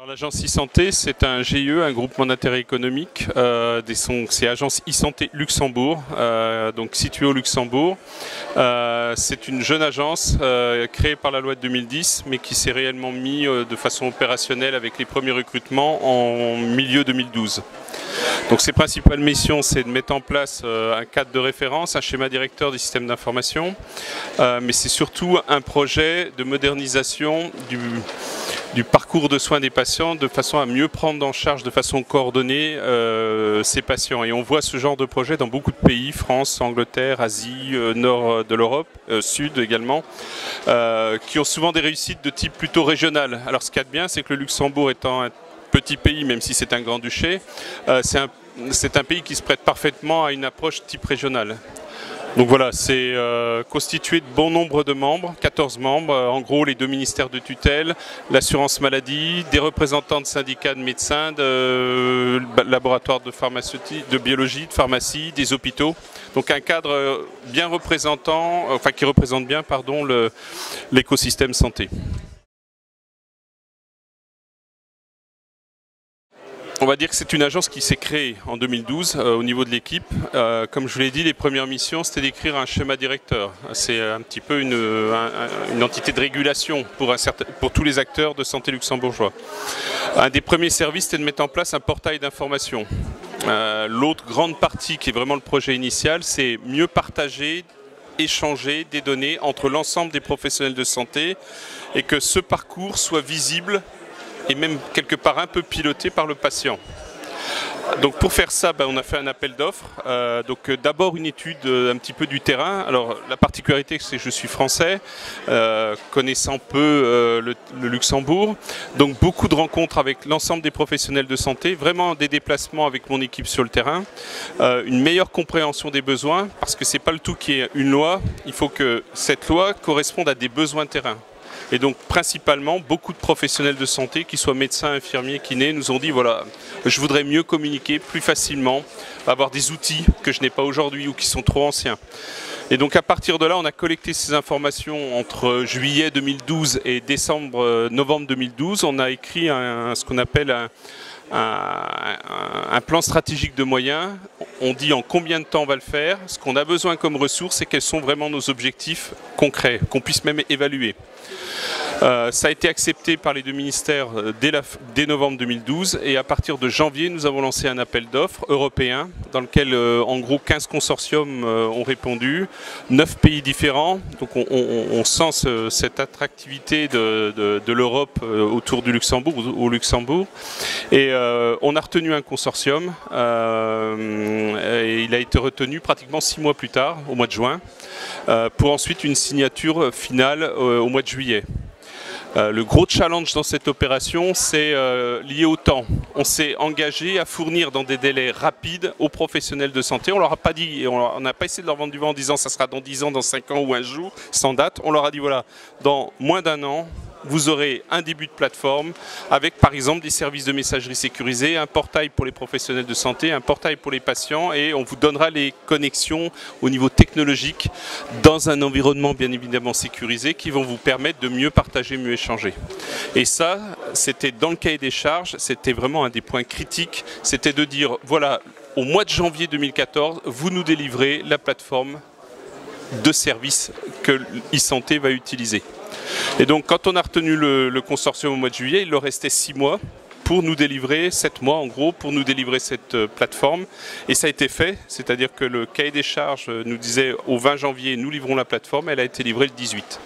L'agence e-santé, c'est un GIE, un groupement d'intérêt économique. C'est Agence e-santé Luxembourg, donc située au Luxembourg. C'est une jeune agence créée par la loi de 2010, mais qui s'est réellement mise de façon opérationnelle avec les premiers recrutements en milieu 2012. Donc ses principales missions, c'est de mettre en place un cadre de référence, un schéma directeur des systèmes d'information, mais c'est surtout un projet de modernisation du parcours de soins des patients de façon à mieux prendre en charge de façon coordonnée ces patients. Et on voit ce genre de projet dans beaucoup de pays, France, Angleterre, Asie, nord de l'Europe, sud également, qui ont souvent des réussites de type plutôt régional. Alors ce qu'il y a de bien, c'est que le Luxembourg étant un petit pays, même si c'est un grand-duché, c'est un pays qui se prête parfaitement à une approche type régionale. Donc voilà, c'est constitué de bon nombre de membres, 14 membres, en gros les 2 ministères de tutelle, l'assurance maladie, des représentants de syndicats de médecins, de laboratoires de pharmaceutique, de biologie, de pharmacie, des hôpitaux. Donc un cadre bien représentant, enfin qui représente bien, pardon, l'écosystème santé. On va dire que c'est une agence qui s'est créée en 2012 au niveau de l'équipe. Comme je vous l'ai dit, les premières missions, c'était d'écrire un schéma directeur. C'est un petit peu une entité de régulation pour tous les acteurs de santé luxembourgeois. Un des premiers services, c'était de mettre en place un portail d'information. L'autre grande partie, qui est vraiment le projet initial, c'est mieux partager, échanger des données entre l'ensemble des professionnels de santé et que ce parcours soit visible et même quelque part un peu piloté par le patient. Donc pour faire ça, on a fait un appel d'offres. D'abord une étude un petit peu du terrain. Alors la particularité, c'est que je suis français, connaissant peu le Luxembourg. Donc beaucoup de rencontres avec l'ensemble des professionnels de santé, vraiment des déplacements avec mon équipe sur le terrain, une meilleure compréhension des besoins, parce que c'est pas le tout qui est une loi. Il faut que cette loi corresponde à des besoins terrain. Et donc principalement, beaucoup de professionnels de santé, qu'ils soient médecins, infirmiers, kinés, nous ont dit voilà, je voudrais mieux communiquer plus facilement, avoir des outils que je n'ai pas aujourd'hui ou qui sont trop anciens. Et donc à partir de là, on a collecté ces informations entre juillet 2012 et novembre 2012. On a écrit ce qu'on appelle un plan stratégique de moyens. On dit en combien de temps on va le faire, ce qu'on a besoin comme ressources et quels sont vraiment nos objectifs concrets, qu'on puisse même évaluer. Ça a été accepté par les 2 ministères dès novembre 2012 et à partir de janvier, nous avons lancé un appel d'offres européen dans lequel en gros 15 consortiums ont répondu, 9 pays différents. Donc on sent cette attractivité de l'Europe autour du Luxembourg, au Luxembourg. Et on a retenu un consortium et il a été retenu pratiquement 6 mois plus tard, au mois de juin, pour ensuite une signature finale au mois de juillet. Le gros challenge dans cette opération, c'est lié au temps. On s'est engagé à fournir dans des délais rapides aux professionnels de santé. On leur a pas dit, on n'a pas essayé de leur vendre du vent en disant ça sera dans 10 ans, dans 5 ans ou un jour, sans date. On leur a dit voilà, dans moins d'1 an, vous aurez un début de plateforme avec par exemple des services de messagerie sécurisés, un portail pour les professionnels de santé, un portail pour les patients et on vous donnera les connexions au niveau technologique dans un environnement bien évidemment sécurisé qui vont vous permettre de mieux partager, mieux échanger. Et ça, c'était dans le cahier des charges, c'était vraiment un des points critiques, c'était de dire voilà, au mois de janvier 2014, vous nous délivrez la plateforme de services que e-santé va utiliser. Et donc quand on a retenu le consortium au mois de juillet, il leur restait 6 mois pour nous délivrer, 7 mois en gros, pour nous délivrer cette plateforme. Et ça a été fait, c'est-à-dire que le cahier des charges nous disait au 20 janvier, nous livrons la plateforme, elle a été livrée le 18.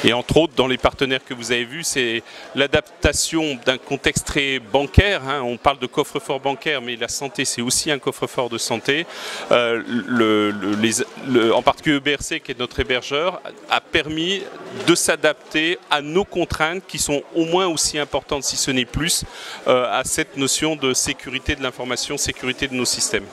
Et entre autres, dans les partenaires que vous avez vus, c'est l'adaptation d'un contexte très bancaire. On parle de coffre-fort bancaire, mais la santé, c'est aussi un coffre-fort de santé. En particulier EBRC, qui est notre hébergeur, a permis de s'adapter à nos contraintes qui sont au moins aussi importantes, si ce n'est plus, à cette notion de sécurité de l'information, sécurité de nos systèmes.